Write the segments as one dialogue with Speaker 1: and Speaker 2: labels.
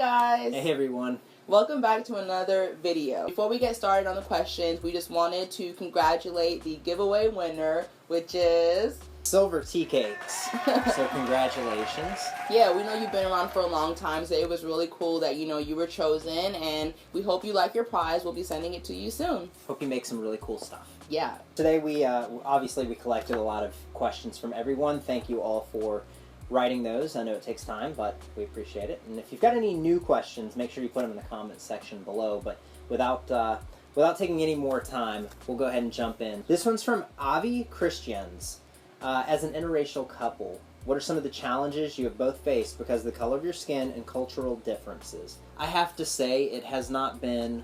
Speaker 1: guys!
Speaker 2: Hey everyone!
Speaker 1: Welcome back to another video. Before we get started on the questions, we just wanted to congratulate the giveaway winner, which is...
Speaker 2: Silver Teacakes. So congratulations.
Speaker 1: Yeah, we know you've been around for a long time, so it was really cool that, you were chosen, and we hope you like your prize. We'll be sending it to you soon.
Speaker 2: Hope you make some really cool stuff.
Speaker 1: Yeah.
Speaker 2: Today we collected a lot of questions from everyone. Thank you all for writing those. I know it takes time, but we appreciate it. And if you've got any new questions, make sure you put them in the comments section below. But without taking any more time, we'll go ahead and jump in. This one's from Avi Christians. As an interracial couple, what are some of the challenges you have both faced because of the color of your skin and cultural differences? I have to say it has not been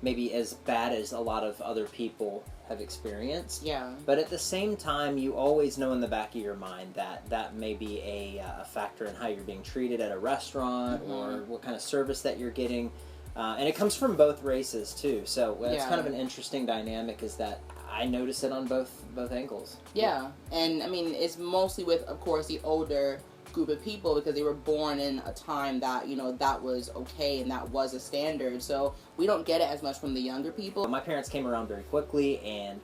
Speaker 2: maybe as bad as a lot of other people have experienced.
Speaker 1: Yeah.
Speaker 2: But at the same time, you always know in the back of your mind that that may be a factor in how you're being treated at a restaurant or what kind of service that you're getting. And it comes from both races too. So it's kind of an interesting dynamic is that I notice it on both angles.
Speaker 1: Yeah. And I mean, it's mostly with, of course, the older group of people because they were born in a time that, that was okay and that was a standard. So we don't get it as much from the younger people.
Speaker 2: My parents came around very quickly and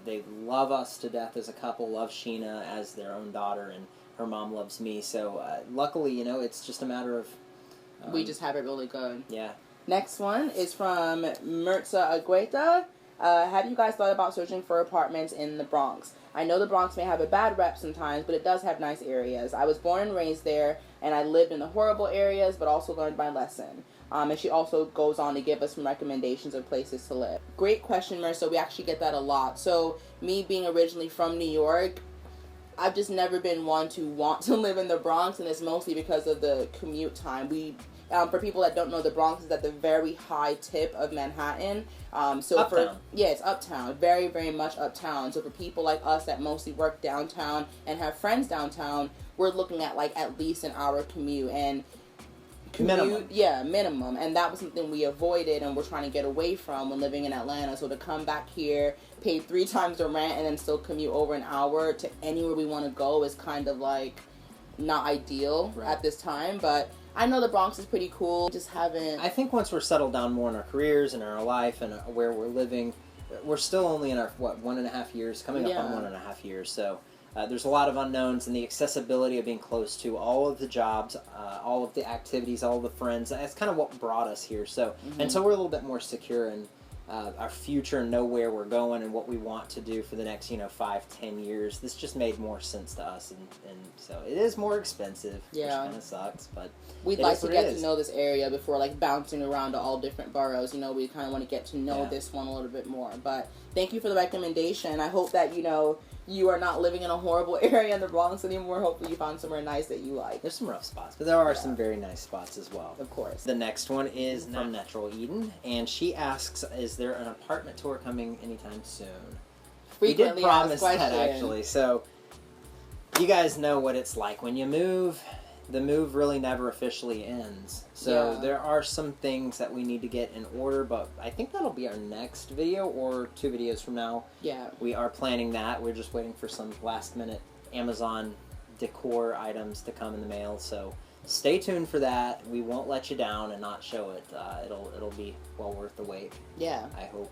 Speaker 2: they love us to death as a couple, love Sheena as their own daughter, and her mom loves me. So luckily, it's just a matter of...
Speaker 1: we just have it really good.
Speaker 2: Yeah.
Speaker 1: Next one is from Mirza Agueta. Have you guys thought about searching for apartments in the Bronx? I know the Bronx may have a bad rep sometimes, but it does have nice areas. I was born and raised there, and I lived in the horrible areas, but also learned my lesson. And she also goes on to give us some recommendations of places to live. Great question, Mirza. We actually get that a lot. So, me being originally from New York, I've just never been one to want to live in the Bronx, and it's mostly because of the commute time. For people that don't know, the Bronx is at the very high tip of Manhattan.
Speaker 2: Uptown.
Speaker 1: It's uptown. Very, very much uptown. So for people like us that mostly work downtown and have friends downtown, we're looking at at least an hour commute. And
Speaker 2: minimum.
Speaker 1: Yeah, minimum. And that was something we avoided and we're trying to get away from when living in Atlanta. So to come back here, pay 3 times the rent, and then still commute over an hour to anywhere we want to go is kind of not ideal at this time. But I know the Bronx is pretty cool. Just haven't...
Speaker 2: I think once we're settled down more in our careers and in our life and where we're living, we're still only in our, 1.5 years, coming up on 1.5 years. So there's a lot of unknowns, and the accessibility of being close to all of the jobs, all of the activities, all of the friends, that's kind of what brought us here. So and so we're a little bit more secure in our future and know where we're going and what we want to do for the next 5-10 years. This just made more sense to us, and so it is more expensive, which kind of sucks, but
Speaker 1: we'd like to get to know this area before bouncing around to all different boroughs. We kind of want to get to know this one a little bit more. But thank you for the recommendation. I hope that you are not living in a horrible area in the Bronx anymore. Hopefully you found somewhere nice that you like.
Speaker 2: There's some rough spots, but there are some very nice spots as well.
Speaker 1: Of course.
Speaker 2: The next one is from Natural Eden, and she asks, is there an apartment tour coming anytime soon?
Speaker 1: Frequently
Speaker 2: we did promise
Speaker 1: asked
Speaker 2: that,
Speaker 1: question.
Speaker 2: actually. So you guys know what it's like when you move. The move really never officially ends. So there are some things that we need to get in order, but I think that'll be our next video or 2 videos from now.
Speaker 1: Yeah.
Speaker 2: We are planning that. We're just waiting for some last-minute Amazon decor items to come in the mail, so stay tuned for that. We won't let you down and not show it. It'll be well worth the wait.
Speaker 1: Yeah.
Speaker 2: I hope.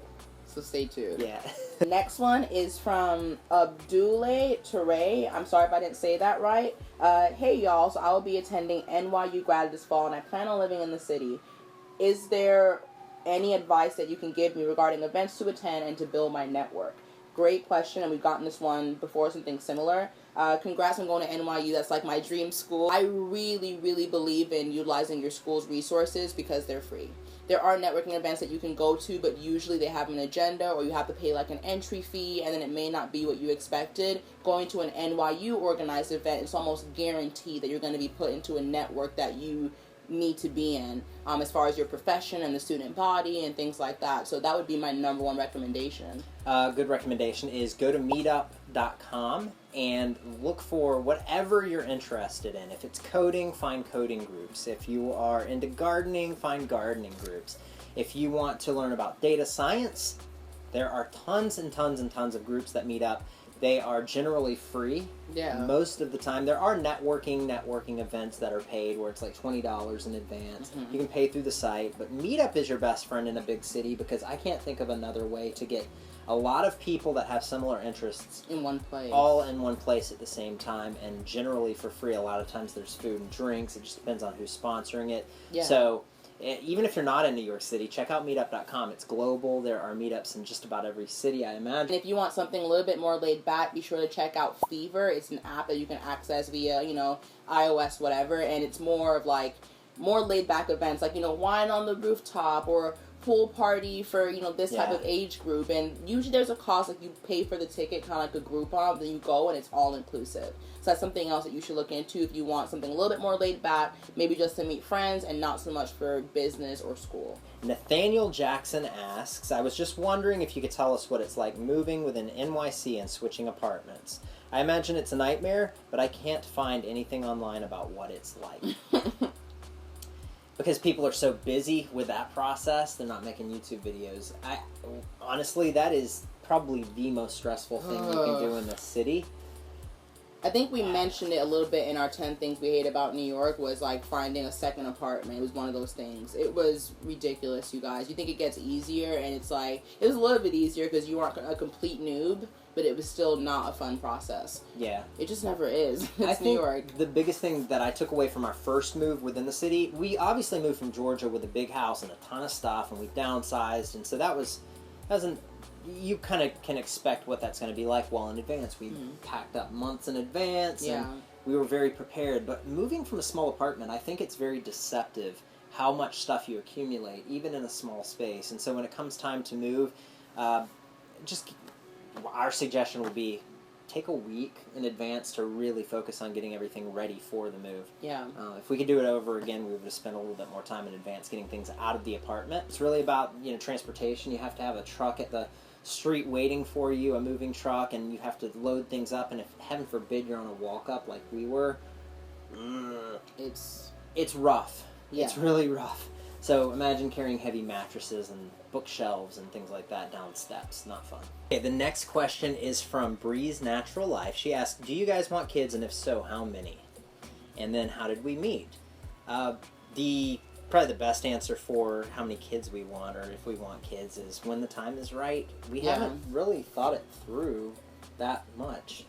Speaker 1: So stay tuned.
Speaker 2: Yeah.
Speaker 1: The next one is from Abdule Toure. I'm sorry if I didn't say that right. Hey y'all, so I will be attending NYU grad this fall and I plan on living in the city. Is there any advice that you can give me regarding events to attend and to build my network? Great question, and we've gotten this one before, something similar. Congrats on going to NYU. That's my dream school. I really, really believe in utilizing your school's resources because they're free. There are networking events that you can go to, but usually they have an agenda or you have to pay an entry fee, and then it may not be what you expected. Going to an NYU organized event, it's almost guaranteed that you're going to be put into a network that you need to be in as far as your profession and the student body and things like that. So that would be my number one recommendation.
Speaker 2: Good recommendation is go to meetup.com and look for whatever you're interested in. If it's coding, find coding groups. If you are into gardening, find gardening groups. If you want to learn about data science, there are tons and tons and tons of groups that meet up. They are generally free.
Speaker 1: Yeah.
Speaker 2: Most of the time. There are networking events that are paid where it's like $20 in advance.
Speaker 1: Mm-hmm.
Speaker 2: You can pay through the site. But Meetup is your best friend in a big city because I can't think of another way to get a lot of people that have similar interests
Speaker 1: in one place.
Speaker 2: All in one place at the same time, and generally for free. A lot of times there's food and drinks. It just depends on who's sponsoring it.
Speaker 1: Yeah.
Speaker 2: So even if you're not in New York City, check out meetup.com. It's global. There are meetups in just about every city, I imagine.
Speaker 1: And if you want something a little bit more laid back, be sure to check out Fever. It's an app that you can access via, iOS, whatever, and it's more of like more laid back events, like, wine on the rooftop or pool party for, this type of age group. And usually there's a cost, like you pay for the ticket, kind of like a Groupon, then you go and it's all inclusive. So that's something else that you should look into if you want something a little bit more laid back, maybe just to meet friends and not so much for business or school.
Speaker 2: Nathaniel Jackson asks, I was just wondering if you could tell us what it's like moving within NYC and switching apartments. I imagine it's a nightmare, but I can't find anything online about what it's like. Because people are so busy with that process, they're not making YouTube videos. Honestly, that is probably the most stressful thing you can do in the city.
Speaker 1: I think we mentioned it a little bit in our 10 things we hate about New York, was like finding a second apartment. It was one of those things. It was ridiculous, you guys. You think it gets easier, and it's like, it was a little bit easier because you aren't a complete noob, but it was still not a fun process.
Speaker 2: Yeah.
Speaker 1: It just never is. It's
Speaker 2: I think
Speaker 1: New York.
Speaker 2: The biggest thing that I took away from our first move within the city, we obviously moved from Georgia with a big house and a ton of stuff, and we downsized, and so that wasn't, you kind of can expect what that's going to be like well in advance. We packed up months in advance, and we were very prepared. But moving from a small apartment, I think it's very deceptive how much stuff you accumulate, even in a small space. And so when it comes time to move, our suggestion would be take a week in advance to really focus on getting everything ready for the move.
Speaker 1: Yeah.
Speaker 2: If we could do it over again, we would have spent a little bit more time in advance getting things out of the apartment. It's really about, transportation. You have to have a truck at the street waiting for you, a moving truck, and you have to load things up, and if heaven forbid you're on a walk-up like we were, it's rough. Yeah. It's really rough. So imagine carrying heavy mattresses and bookshelves and things like that down steps. Not fun. Okay, the next question is from Breeze Natural Life. She asked, do you guys want kids, and if so, how many? And then how did we meet? Probably the best answer for how many kids we want, or if we want kids, is when the time is right. We haven't really thought it through that much.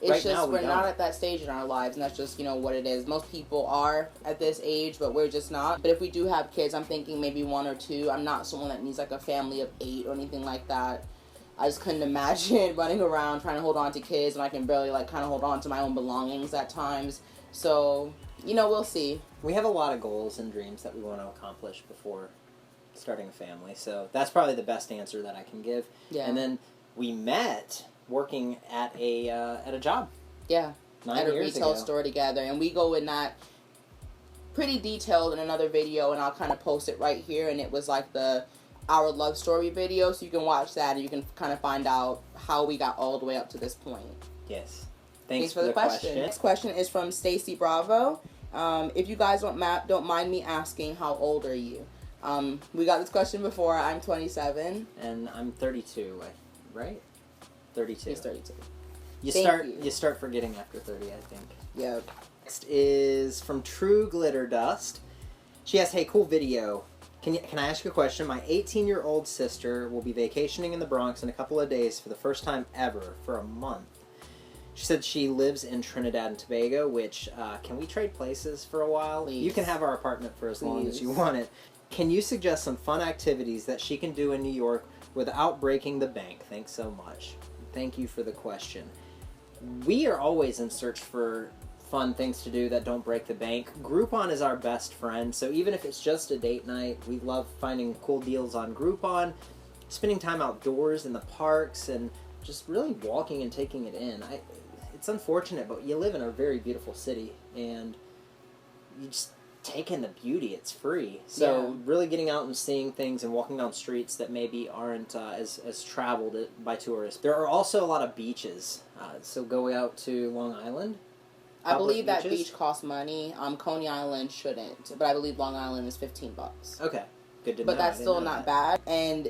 Speaker 1: It's
Speaker 2: right
Speaker 1: just
Speaker 2: now,
Speaker 1: we're not at that stage in our lives, and that's just, what it is. Most people are at this age, but we're just not. But if we do have kids, I'm thinking maybe 1 or 2. I'm not someone that needs like a family of 8 or anything like that. I just couldn't imagine running around trying to hold on to kids, and I can barely kind of hold on to my own belongings at times. So, we'll see.
Speaker 2: We have a lot of goals and dreams that we want to accomplish before starting a family, so that's probably the best answer that I can give.
Speaker 1: Yeah.
Speaker 2: And then we met working at a job.
Speaker 1: Yeah.
Speaker 2: 9
Speaker 1: at a
Speaker 2: years
Speaker 1: retail
Speaker 2: ago.
Speaker 1: store together, and we go in that pretty detailed in another video, and I'll kind of post it right here. And it was like our love story video, so you can watch that and you can kind of find out how we got all the way up to this point.
Speaker 2: Yes. Thanks
Speaker 1: for the question. Next question is from Stacy Bravo. If you guys don't mind me asking, how old are you? We got this question before. I'm 27.
Speaker 2: And I'm 32, right? 32.
Speaker 1: He's 32.
Speaker 2: You start forgetting after 30, I think.
Speaker 1: Yep.
Speaker 2: Next is from True Glitter Dust. She asks, hey, cool video. Can I ask you a question? My 18-year-old sister will be vacationing in the Bronx in a couple of days for the first time ever for a month. She said she lives in Trinidad and Tobago, which, can we trade places for a while?
Speaker 1: Please.
Speaker 2: You can have our apartment for as long as you want it. Can you suggest some fun activities that she can do in New York without breaking the bank? Thanks so much. Thank you for the question. We are always in search for fun things to do that don't break the bank. Groupon is our best friend, so even if it's just a date night, we love finding cool deals on Groupon, spending time outdoors in the parks, and just really walking and taking it in. It's unfortunate, but you live in a very beautiful city, and you just take in the beauty. It's free. So really getting out and seeing things and walking down streets that maybe aren't as traveled by tourists. There are also a lot of beaches. So go out to Long Island.
Speaker 1: I believe that beach costs money. Coney Island shouldn't, but I believe Long Island is $15.
Speaker 2: Okay, good to know.
Speaker 1: But that's still not bad. And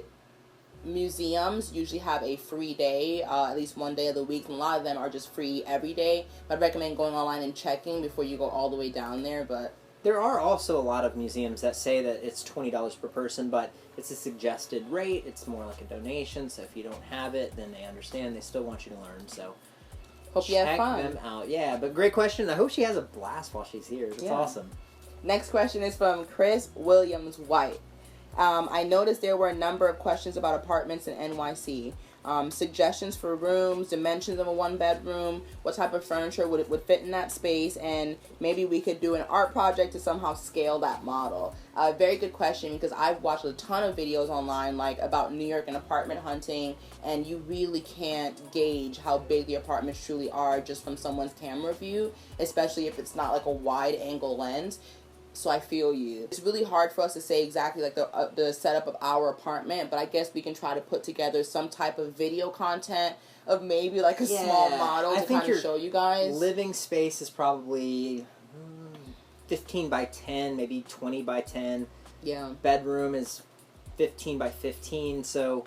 Speaker 1: museums usually have a free day, at least one day of the week, and a lot of them are just free every day. But I recommend going online and checking before you go all the way down there. But
Speaker 2: there are also a lot of museums that say that it's $20 per person, but it's a suggested rate. It's more like a donation, so if you don't have it, then they understand. They still want you to learn, so
Speaker 1: hope you have fun.
Speaker 2: Check them out. Yeah, but great question. I hope she has a blast while she's here. It's awesome.
Speaker 1: Next question is from Chris Williams White. I noticed there were a number of questions about apartments in NYC. Suggestions for rooms, dimensions of a one-bedroom, what type of furniture would fit in that space, and maybe we could do an art project to somehow scale that model. Very good question, because I've watched a ton of videos online like about New York and apartment hunting, and you really can't gauge how big the apartments truly are just from someone's camera view, especially if it's not like a wide-angle lens. So I feel you. It's really hard for us to say exactly like the setup of our apartment, but I guess we can try to put together some type of video content of maybe like a small model to kind of show you guys.
Speaker 2: Living space is probably 15 by 10, maybe 20 by 10.
Speaker 1: Yeah.
Speaker 2: Bedroom is 15 by 15, so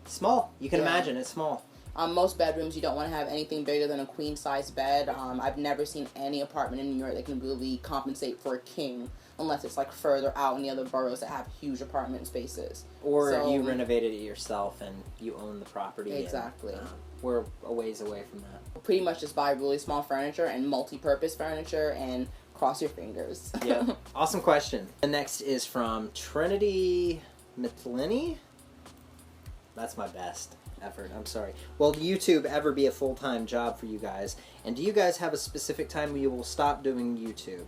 Speaker 2: small. You can imagine it's small.
Speaker 1: Most bedrooms, you don't want to have anything bigger than a queen-size bed. I've never seen any apartment in New York that can really compensate for a king, unless it's like further out in the other boroughs that have huge apartment spaces.
Speaker 2: Or you renovated it yourself and you own the property.
Speaker 1: Exactly.
Speaker 2: And, we're a ways away from that.
Speaker 1: Pretty much just buy really small furniture and multi-purpose furniture and cross your fingers.
Speaker 2: Yeah. Awesome question. The next is from Trinity Mitlini. That's my best effort. I'm sorry. Will YouTube ever be a full-time job for you guys? And do you guys have a specific time when you will stop doing YouTube?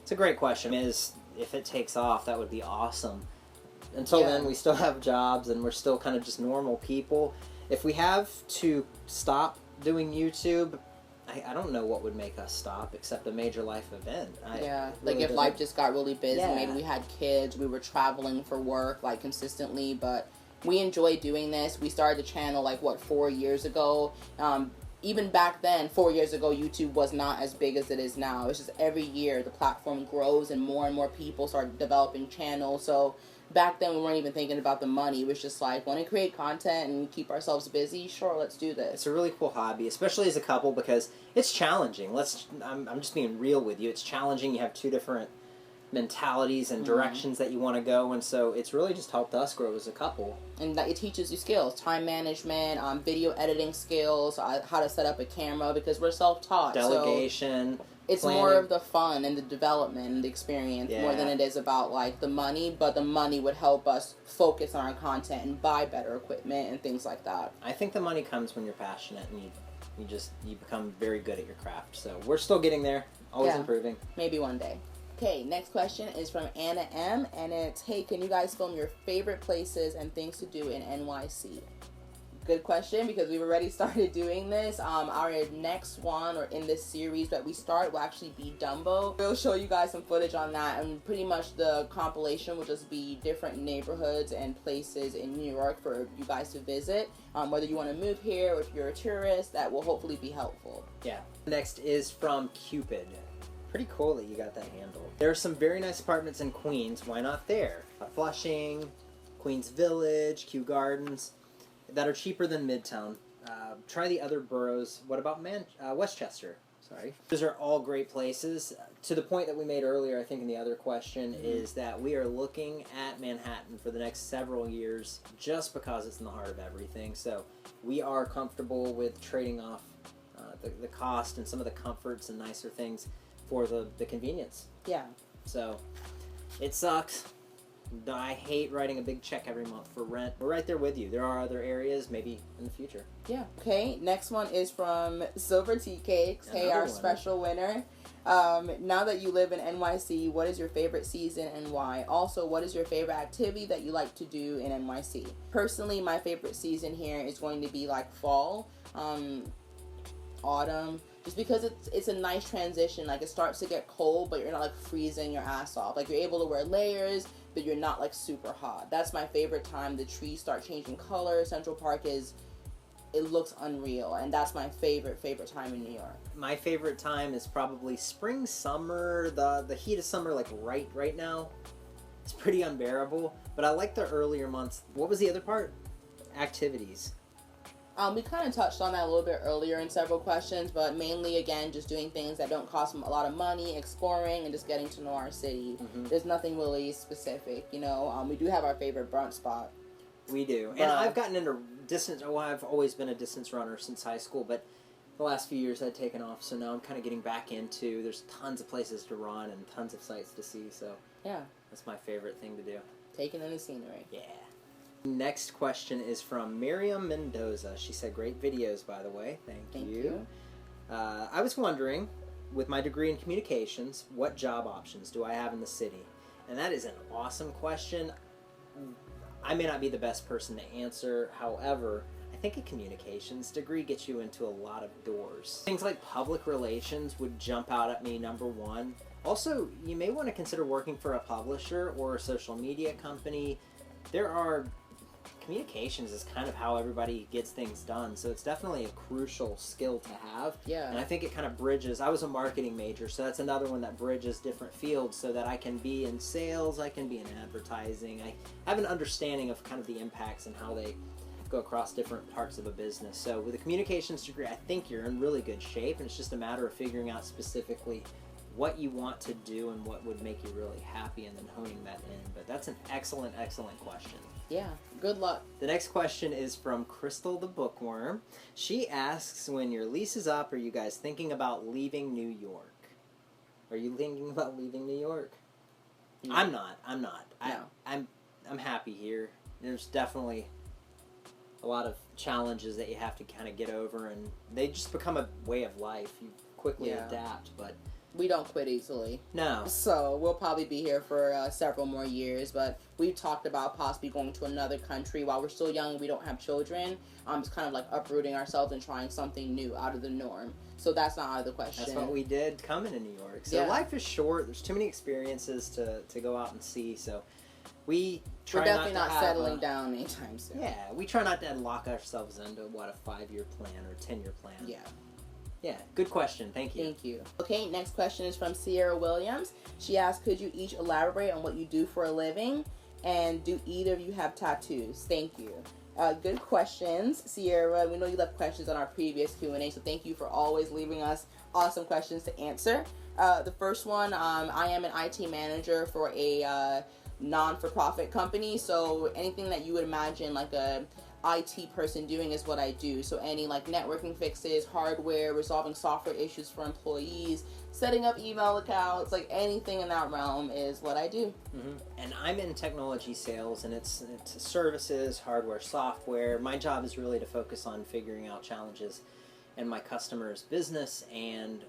Speaker 2: It's a great question. If it takes off, that would be awesome. Until then, we still have jobs and we're still kind of just normal people. If we have to stop doing YouTube, I don't know what would make us stop except a major life event.
Speaker 1: Like if life just got really busy, maybe we had kids, we were traveling for work like consistently, but we enjoy doing this. We started the channel 4 years ago. Even back then, 4 years ago, YouTube was not as big as it is now. It's just every year the platform grows and more people start developing channels. So back then we weren't even thinking about the money. It was just like, want to create content and keep ourselves busy? Sure, let's do this.
Speaker 2: It's a really cool hobby, especially as a couple, because it's challenging. I'm just being real with you. It's challenging. You have two different mentalities and directions that you want to go, and so it's really just helped us grow as a couple.
Speaker 1: And it teaches you skills, time management, video editing skills, how to set up a camera, because we're self-taught.
Speaker 2: Delegation.
Speaker 1: So it's
Speaker 2: planning.
Speaker 1: more of the fun and the development and the experience more than it is about the money, but the money would help us focus on our content and buy better equipment and things like that.
Speaker 2: I think the money comes when you're passionate and you become very good at your craft. So we're still getting there, always improving.
Speaker 1: Maybe one day. Okay, next question is from Anna M. And it's, hey, can you guys film your favorite places and things to do in NYC? Good question, because we've already started doing this. Our next one, or in this series that we start, will actually be Dumbo. We'll show you guys some footage on that, and pretty much the compilation will just be different neighborhoods and places in New York for you guys to visit. Whether you want to move here or if you're a tourist, that will hopefully be helpful.
Speaker 2: Yeah. Next is from Cupid. Pretty cool that you got that handle. There are some very nice apartments in Queens. Why not there? Flushing, Queens Village, Kew Gardens, that are cheaper than Midtown. Try the other boroughs. What about Westchester? Sorry. Those are all great places. To the point that we made earlier, I think in the other question, is that we are looking at Manhattan for the next several years just because it's in the heart of everything. So we are comfortable with trading off the cost and some of the comforts and nicer things for the convenience.
Speaker 1: Yeah.
Speaker 2: So, it sucks. I hate writing a big check every month for rent. We're right there with you. There are other areas, maybe in the future.
Speaker 1: Yeah. Okay, next one is from Silver Teacakes. Hey, our special winner. Now that you live in NYC, what is your favorite season and why? Also, what is your favorite activity that you like to do in NYC? Personally, my favorite season here is going to be fall, autumn. Just because it's a nice transition. It starts to get cold, but you're not freezing your ass off. You're able to wear layers, but you're not super hot. That's my favorite time. The trees start changing color. Central Park it looks unreal, and that's my favorite time in New York.
Speaker 2: My favorite time is probably spring, summer. The heat of summer, right now. it's pretty unbearable. But I like the earlier months. What was the other part? Activities.
Speaker 1: We kind of touched on that a little bit earlier in several questions, but mainly, again, just doing things that don't cost a lot of money, exploring, and just getting to know our city. There's nothing really specific, you know. We do have our favorite brunch spot.
Speaker 2: We do. And I've gotten into distance. Well, I've always been a distance runner since high school, but the last few years I'd taken off, so now I'm kind of getting back into, there's tons of places to run and tons of sights to see, so
Speaker 1: yeah,
Speaker 2: that's my favorite thing to do.
Speaker 1: Taking in the scenery.
Speaker 2: Yeah. Next question is from Miriam Mendoza. She said, great videos, by the way. Thank you. I was wondering, with my degree in communications, what job options do I have in the city? And that is an awesome question. I may not be the best person to answer. However, I think a communications degree gets you into a lot of doors. Things like public relations would jump out at me, number one. Also, you may want to consider working for a publisher or a social media company. Communications is kind of how everybody gets things done, so it's definitely a crucial skill to have.
Speaker 1: Yeah.
Speaker 2: And I think it kind of bridges. I was a marketing major, so that's another one that bridges different fields so that I can be in sales, I can be in advertising. I have an understanding of kind of the impacts and how they go across different parts of a business. So with a communications degree, I think you're in really good shape, and it's just a matter of figuring out specifically what you want to do and what would make you really happy and then honing that in. But that's an excellent, excellent question.
Speaker 1: Yeah, good luck.
Speaker 2: The next question is from Krystal the bookworm. She asks, when your lease is up, are you guys thinking about leaving New York? Are you thinking about leaving New York? No. I'm not.
Speaker 1: No.
Speaker 2: I'm happy here. There's definitely a lot of challenges that you have to kind of get over, and they just become a way of life. You quickly adapt, but
Speaker 1: we don't quit easily.
Speaker 2: No.
Speaker 1: So we'll probably be here for several more years, but we've talked about possibly going to another country while we're still young and we don't have children. Just kind of like uprooting ourselves and trying something new out of the norm. So that's not out of the question.
Speaker 2: That's what we did coming to New York. So life is short. There's too many experiences to go out and see. So we're
Speaker 1: definitely not settling down anytime soon.
Speaker 2: Yeah, we try not to lock ourselves into, a 5-year plan or 10-year plan.
Speaker 1: Yeah.
Speaker 2: Yeah, good question. Thank you.
Speaker 1: Thank you. Okay, next question is from Sierra Williams. She asked, could you each elaborate on what you do for a living? And do either of you have tattoos? Thank you. Good questions, Sierra. We know you left questions on our previous Q&A, so thank you for always leaving us awesome questions to answer. The first one, I am an IT manager for a non-for-profit company, so anything that you would imagine like a IT person doing is what I do. So any like networking fixes, hardware, resolving software issues for employees, setting up email accounts, like anything in that realm is what I do.
Speaker 2: Mm-hmm. And I'm in technology sales, and it's services, hardware, software. My job is really to focus on figuring out challenges in my customer's business and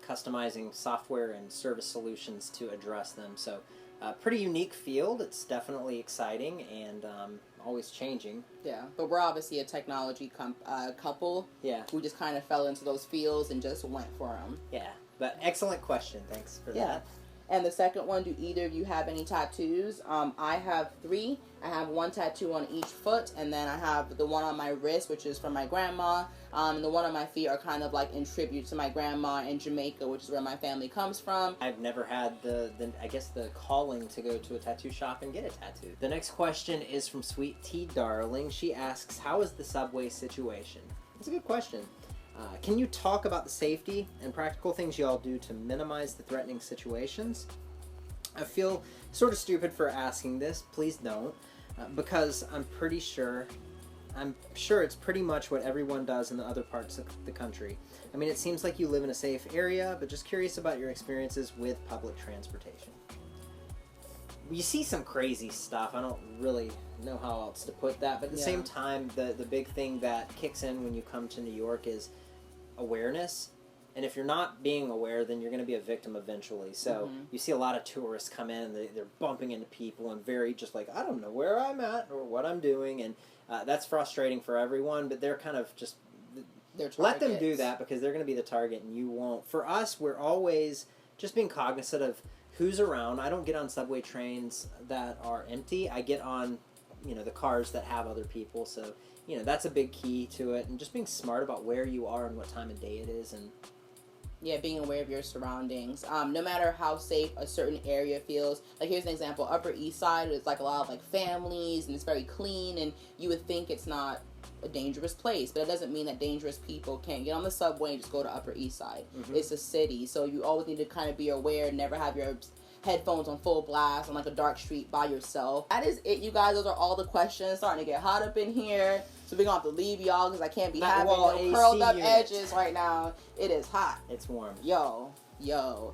Speaker 2: customizing software and service solutions to address them. So pretty unique field. It's definitely exciting and always changing.
Speaker 1: Yeah, but we're obviously a technology couple.
Speaker 2: Yeah.
Speaker 1: We just kind of fell into those fields and just went for them.
Speaker 2: Yeah, but excellent question. Thanks for that.
Speaker 1: And the second one, do either of you have any tattoos? I have 3. I have 1 tattoo on each foot, and then I have the one on my wrist, which is from my grandma, and the one on my feet are kind of like in tribute to my grandma in Jamaica, which is where my family comes from.
Speaker 2: I've never had the calling to go to a tattoo shop and get a tattoo. The next question is from Sweet Tea Darling. She asks, how is the subway situation? That's a good question. Can you talk about the safety and practical things you all do to minimize the threatening situations? I feel sort of stupid for asking this. Please don't. Because I'm sure it's pretty much what everyone does in the other parts of the country. I mean, it seems like you live in a safe area, but just curious about your experiences with public transportation. You see some crazy stuff. I don't really know how else to put that, but at the same time, the big thing that kicks in when you come to New York is awareness. And if you're not being aware, then you're going to be a victim eventually. So you see a lot of tourists come in, and they're bumping into people and very just like, I don't know where I'm at or what I'm doing. And that's frustrating for everyone, but they're kind of just, let them do that because they're going to be the target and you won't. For us, we're always just being cognizant of who's around. I don't get on subway trains that are empty. I get on, the cars that have other people. So, that's a big key to it. And just being smart about where you are and what time of day it is. And
Speaker 1: Yeah, being aware of your surroundings. No matter how safe a certain area feels. Like, here's an example. Upper East Side is like a lot of like families, and it's very clean, and you would think it's not a dangerous place, but it doesn't mean that dangerous people can't get on the subway and just go to Upper East Side. It's a city, so you always need to kind of be aware, never have your headphones on full blast on like a dark street by yourself. That is it, you guys. Those are all the questions. Starting to get hot up in here, so we're gonna have to leave y'all because I can't be having no curled up edges right now. It is hot.
Speaker 2: It's warm.
Speaker 1: Yo.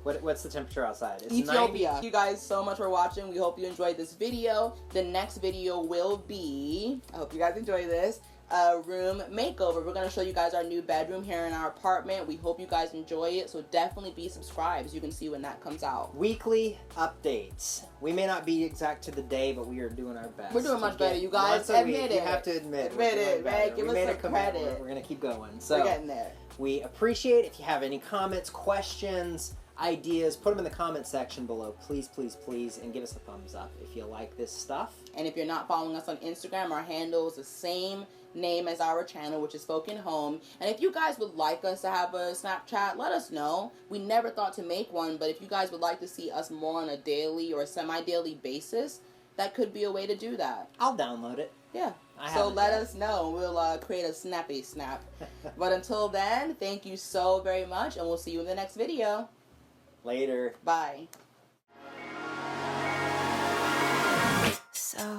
Speaker 2: What's the temperature outside? It's
Speaker 1: Ethiopia.
Speaker 2: 90.
Speaker 1: You guys so much for watching. We hope you enjoyed this video. The next video will be, I hope you guys enjoy this, a room makeover. We're going to show you guys our new bedroom here in our apartment. We hope you guys enjoy it, so definitely be subscribed so you can see when that comes out.
Speaker 2: Weekly updates. We may not be exact to the day, but we are doing our best.
Speaker 1: We're doing much better, you guys. Admit it.
Speaker 2: You have to admit
Speaker 1: it, man. Give us some credit.
Speaker 2: We're going to keep going. So
Speaker 1: we're getting there.
Speaker 2: We appreciate if you have any comments, questions, ideas, put them in the comment section below, please, and give us a thumbs up if you like this stuff.
Speaker 1: And if you're not following us on Instagram, our handle is the same name as our channel, which is SpokenHome. And if you guys would like us to have a Snapchat, let us know. We never thought to make one, but if you guys would like to see us more on a daily or semi-daily basis, that could be a way to do that.
Speaker 2: I'll download it.
Speaker 1: Yeah. So let us know. We'll create a snappy snap. But until then, thank you so very much, and we'll see you in the next video.
Speaker 2: Later.
Speaker 1: Bye.
Speaker 3: So